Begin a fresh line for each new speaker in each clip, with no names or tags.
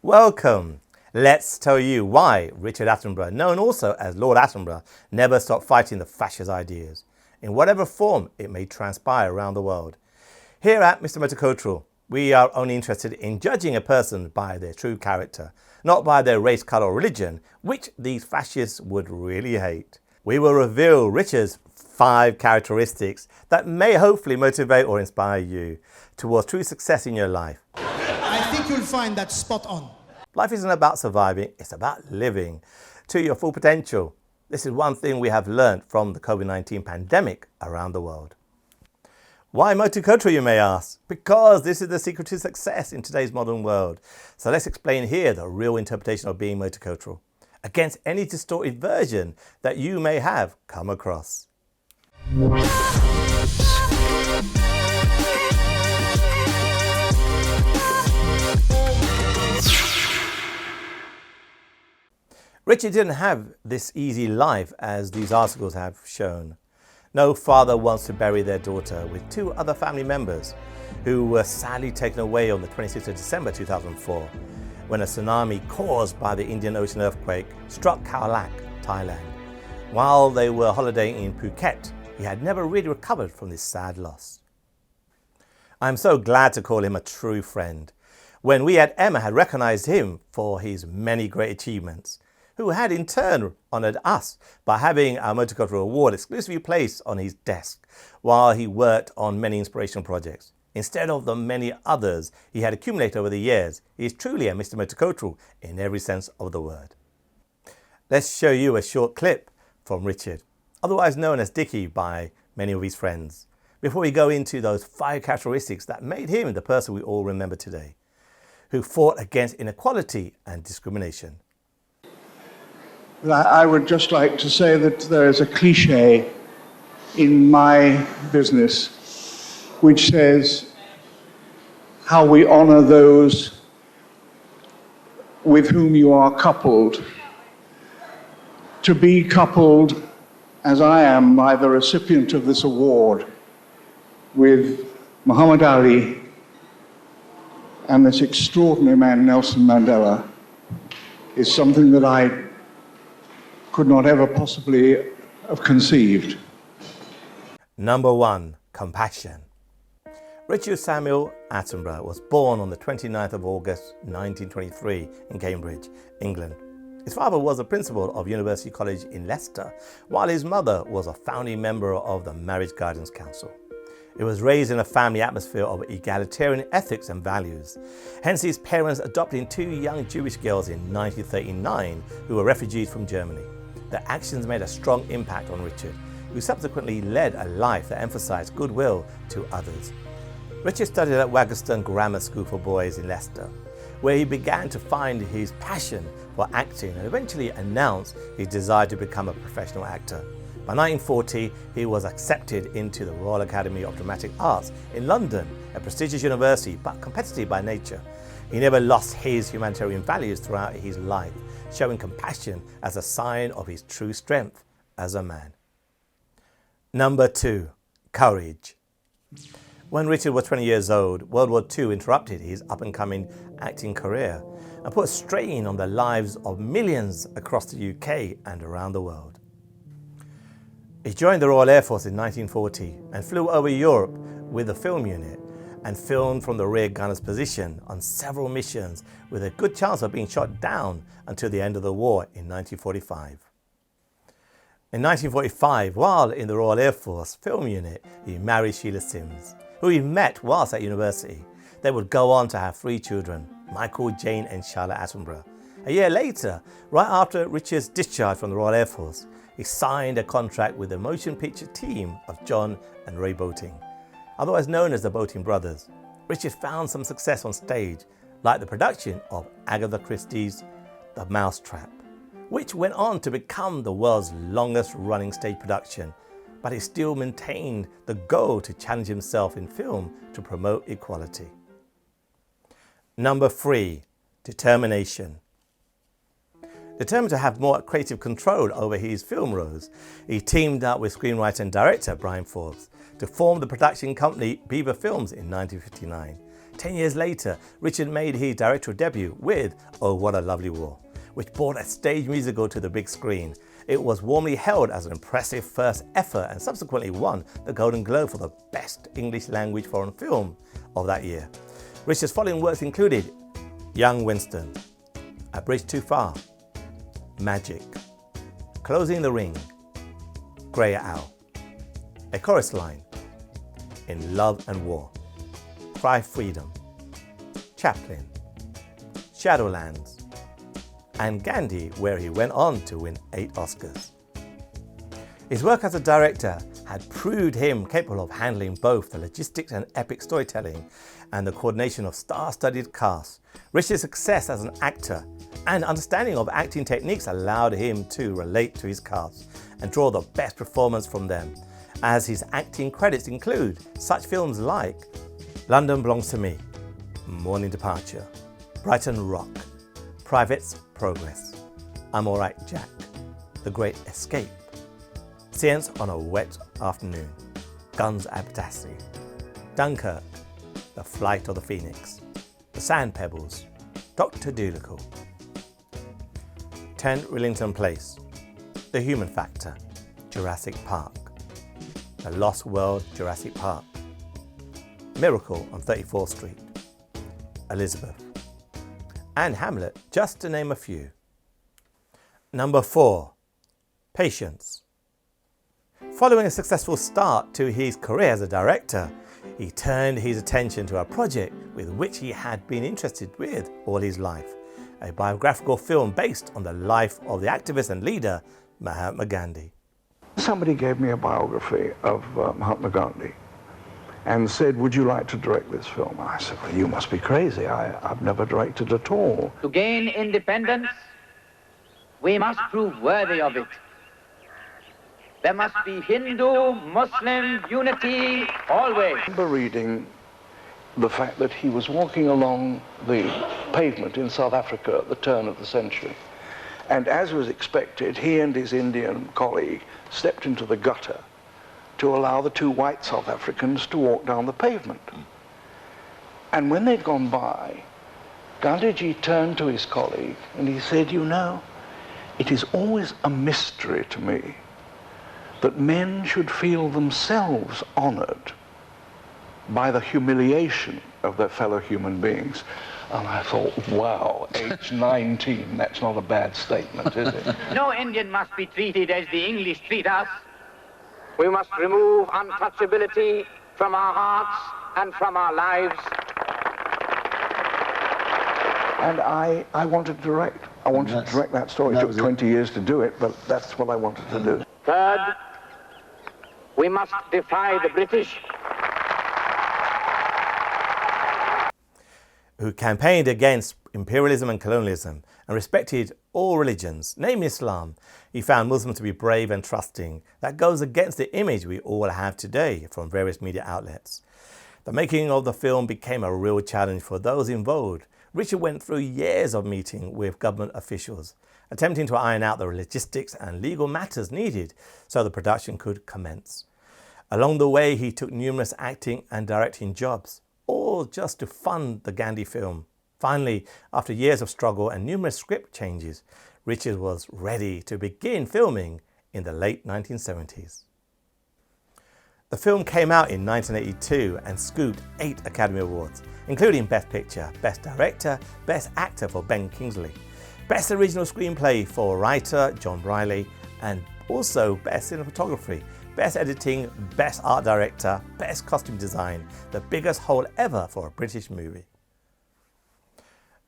Welcome. Let's tell you why Richard Attenborough, known also as Lord Attenborough, never stopped fighting the fascist ideas, in whatever form it may transpire around the world. Here at Mr. Multicultural, we are only interested in judging a person by their true character, not by their race, colour or religion, which these fascists would really hate. We will reveal Richard's 5 characteristics that may hopefully motivate or inspire you towards true success in your life.
I think you'll find that spot on.
Life isn't about surviving, it's about living to your full potential. This is one thing we have learned from the COVID-19 pandemic around the world. Why multicultural, you may ask? Because this is the secret to success in today's modern world. So let's explain here the real interpretation of being multicultural against any distorted version that you may have come across. Richard didn't have this easy life as these articles have shown. No father wants to bury their daughter with 2 other family members who were sadly taken away on the 26th of December 2004 when a tsunami caused by the Indian Ocean earthquake struck Khao Lak, Thailand. While they were holidaying in Phuket, he had never really recovered from this sad loss. I am so glad to call him a true friend, when we at Emma had recognized him for his many great achievements, who had in turn honoured us by having our Multicultural Award exclusively placed on his desk while he worked on many inspirational projects. Instead of the many others he had accumulated over the years, he is truly a Mr. Multicultural in every sense of the word. Let's show you a short clip from Richard, otherwise known as Dickie by many of his friends, before we go into those 5 characteristics that made him the person we all remember today, who fought against inequality and discrimination.
I would just like to say that there is a cliche in my business which says how we honor those with whom you are coupled. To be coupled, as I am, by the recipient of this award with Muhammad Ali and this extraordinary man, Nelson Mandela, is something that I could not ever possibly have conceived.
Number 1. Compassion. Richard Samuel Attenborough was born on the 29th of August 1923 in Cambridge, England. His father was a principal of University College in Leicester, while his mother was a founding member of the Marriage Guidance Council. He was raised in a family atmosphere of egalitarian ethics and values. Hence his parents adopting 2 young Jewish girls in 1939 who were refugees from Germany. Their actions made a strong impact on Richard, who subsequently led a life that emphasized goodwill to others. Richard studied at Wyggeston Grammar School for Boys in Leicester, where he began to find his passion for acting and eventually announced his desire to become a professional actor. By 1940, he was accepted into the Royal Academy of Dramatic Arts in London, a prestigious university but competitive by nature. He never lost his humanitarian values throughout his life, showing compassion as a sign of his true strength as a man. Number 2. Courage. When Richard was 20 years old, World War II interrupted his up-and-coming acting career and put a strain on the lives of millions across the UK and around the world. He joined the Royal Air Force in 1940 and flew over Europe with the film unit and filmed from the rear gunner's position on several missions with a good chance of being shot down until the end of the war in 1945. In 1945, while in the Royal Air Force film unit, he married Sheila Sims, who he met whilst at university. They would go on to have 3 children, Michael, Jane and Charlotte Attenborough. A year later, right after Richard's discharge from the Royal Air Force, he signed a contract with the motion picture team of John and Ray Boating, otherwise known as the Boating Brothers. Richard found some success on stage, like the production of Agatha Christie's The Mousetrap, which went on to become the world's longest running stage production, but he still maintained the goal to challenge himself in film to promote equality. Number 3. Determination. Determined to have more creative control over his film roles, he teamed up with screenwriter and director Brian Forbes to form the production company Beaver Films in 1959. 10 years later, Richard made his directorial debut with Oh What a Lovely War, which brought a stage musical to the big screen. It was warmly held as an impressive first effort and subsequently won the Golden Globe for the Best English Language Foreign Film of that year. Richard's following works included Young Winston, A Bridge Too Far, Magic, Closing the Ring, Grey Owl, A Chorus Line, In Love and War, Cry Freedom, Chaplin, Shadowlands, and Gandhi, where he went on to win 8 Oscars. His work as a director had proved him capable of handling both the logistics and epic storytelling and the coordination of star-studded casts. Richard's success as an actor and understanding of acting techniques allowed him to relate to his cast and draw the best performance from them, as his acting credits include such films like London Belongs to Me, Morning Departure, Brighton Rock, Private's Progress, I'm Alright Jack, The Great Escape, Science on a Wet Afternoon, Guns at Battersea, Dunkirk, The Flight of the Phoenix, The Sand Pebbles, Dr. Dolittle, 10 Rillington Place, The Human Factor, Jurassic Park, The Lost World Jurassic Park, Miracle on 34th Street, Elizabeth, and Hamlet, just to name a few. Number 4. Patience. Following a successful start to his career as a director, he turned his attention to a project with which he had been interested with all his life, a biographical film based on the life of the activist and leader Mahatma Gandhi.
Somebody gave me a biography of Mahatma Gandhi and said, would you like to direct this film? I said, well, you must be crazy. I've never directed at all.
To gain independence, we must prove worthy of it. There must be Hindu-Muslim unity always.
I remember reading the fact that he was walking along the pavement in South Africa at the turn of the century. And as was expected, he and his Indian colleague stepped into the gutter to allow the 2 white South Africans to walk down the pavement. And when they'd gone by, Gandhiji turned to his colleague and he said, you know, it is always a mystery to me that men should feel themselves honored by the humiliation of their fellow human beings. And I thought, wow, age 19, that's not a bad statement, is it?
No Indian must be treated as the English treat us. We must remove untouchability from our hearts and from our lives.
And I wanted to direct. I wanted to direct that story. It took 20 years to do it, but that's what I wanted to do.
Third, we must defy the British,
who campaigned against imperialism and colonialism and respected all religions, namely Islam. He found Muslims to be brave and trusting. That goes against the image we all have today from various media outlets. The making of the film became a real challenge for those involved. Richard went through years of meeting with government officials, attempting to iron out the logistics and legal matters needed so the production could commence. Along the way, he took numerous acting and directing jobs, all just to fund the Gandhi film. Finally, after years of struggle and numerous script changes, Richard was ready to begin filming in the late 1970s. The film came out in 1982 and scooped 8 Academy Awards, including Best Picture, Best Director, Best Actor for Ben Kingsley, Best Original Screenplay for writer John Briley, and also Best Cinematography, Best Editing, Best Art Director, Best Costume Design, the biggest haul ever for a British movie.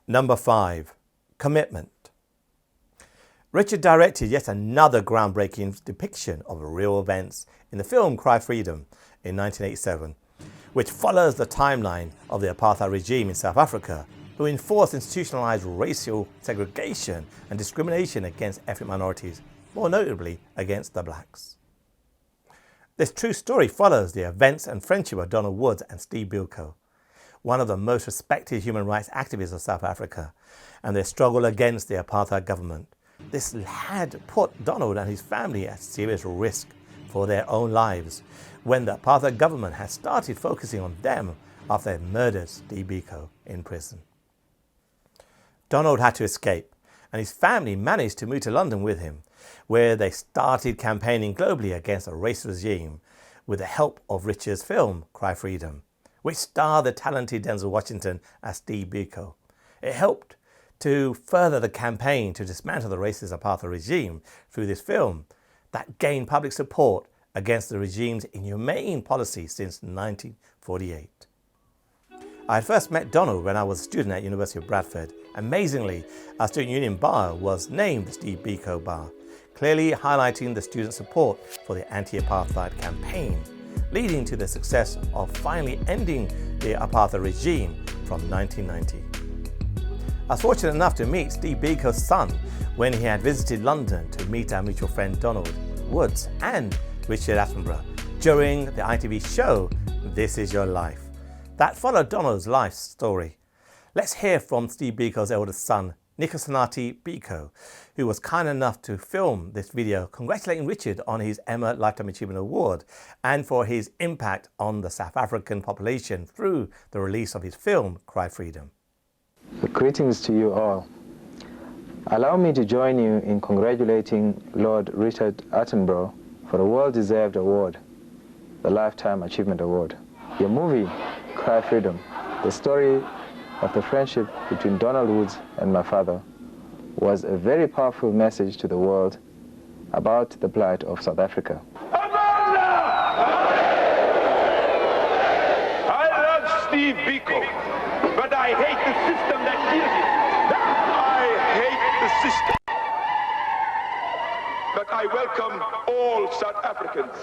Number 5. Commitment. Richard directed yet another groundbreaking depiction of real events in the film Cry Freedom in 1987, which follows the timeline of the apartheid regime in South Africa, who enforced institutionalized racial segregation and discrimination against ethnic minorities, more notably against the blacks. This true story follows the events and friendship of Donald Woods and Steve Biko, one of the most respected human rights activists of South Africa, and their struggle against the apartheid government. This had put Donald and his family at serious risk for their own lives when the apartheid government had started focusing on them after they murdered Steve Biko in prison. Donald had to escape, and his family managed to move to London with him, where they started campaigning globally against a racist regime with the help of Richard's film Cry Freedom, which starred the talented Denzel Washington as Steve Biko. It helped to further the campaign to dismantle the racist apartheid regime through this film that gained public support against the regime's inhumane policy since 1948. I had first met Donald when I was a student at University of Bradford. Amazingly, our student union bar was named the Steve Biko Bar, clearly highlighting the student support for the anti-apartheid campaign, leading to the success of finally ending the apartheid regime from 1990. I was fortunate enough to meet Steve Biko's son when he had visited London to meet our mutual friend Donald Woods and Richard Attenborough during the ITV show This Is Your Life that followed Donald's life story. Let's hear from Steve Biko's eldest son, Nikosanathi Biko, who was kind enough to film this video congratulating Richard on his Emma Lifetime Achievement Award and for his impact on the South African population through the release of his film Cry Freedom.
Greetings to you all. Allow me to join you in congratulating Lord Richard Attenborough for a well-deserved award, the Lifetime Achievement Award. Your movie, Cry Freedom, the story of the friendship between Donald Woods and my father, was a very powerful message to the world about the plight of South Africa.
I love Steve Biko, but I hate the system that killed him. I hate the system. But I welcome all South Africans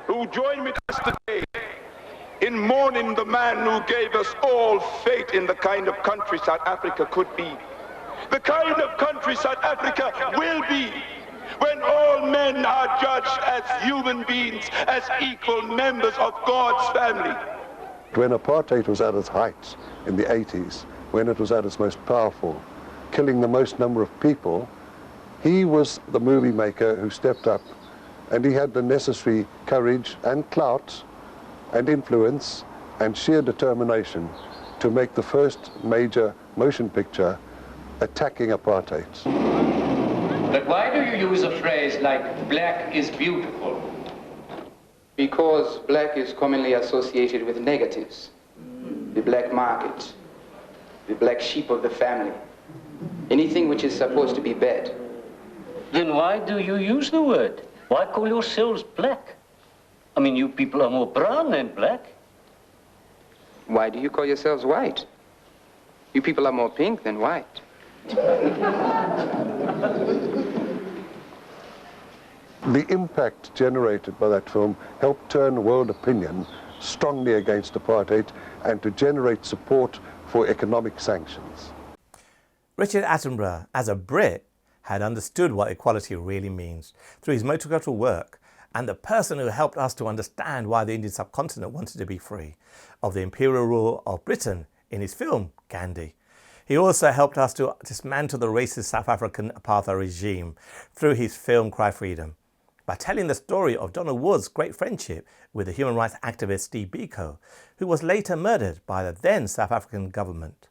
who join with us today in mourning the man who gave us all faith in the kind of country South Africa could be. The kind of country South Africa will be when all men are judged as human beings, as equal members of God's family.
When apartheid was at its height in the 80s, when it was at its most powerful, killing the most number of people, he was the movie maker who stepped up, and he had the necessary courage and clout and influence and sheer determination to make the first major motion picture attacking apartheid.
But why do you use a phrase like black is beautiful?
Because black is commonly associated with negatives. The black market, the black sheep of the family, anything which is supposed to be bad.
Then why do you use the word? Why call yourselves black? I mean, you people are more brown than black.
Why do you call yourselves white? You people are more pink than white.
The impact generated by that film helped turn world opinion strongly against apartheid and to generate support for economic sanctions.
Richard Attenborough, as a Brit, had understood what equality really means through his multicultural work, and the person who helped us to understand why the Indian subcontinent wanted to be free of the imperial rule of Britain in his film Gandhi. He also helped us to dismantle the racist South African apartheid regime through his film Cry Freedom by telling the story of Donald Woods' great friendship with the human rights activist Steve Biko, who was later murdered by the then South African government.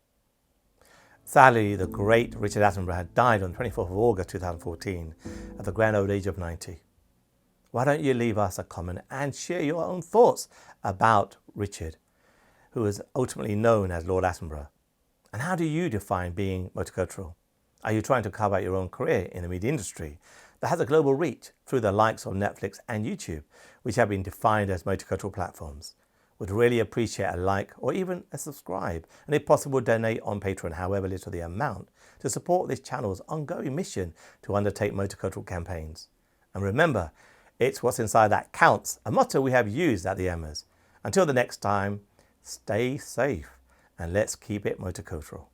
Sadly, the great Richard Attenborough had died on 24th of August 2014 at the grand old age of 90. Why don't you leave us a comment and share your own thoughts about Richard, who was ultimately known as Lord Attenborough? And how do you define being multicultural? Are you trying to carve out your own career in the media industry that has a global reach through the likes of Netflix and YouTube, which have been defined as multicultural platforms? Would really appreciate a like or even a subscribe, and if possible donate on Patreon, however little the amount, to support this channel's ongoing mission to undertake multicultural campaigns. And remember, it's what's inside that counts, a motto we have used at the Emmas. Until the next time, stay safe and let's keep it multicultural.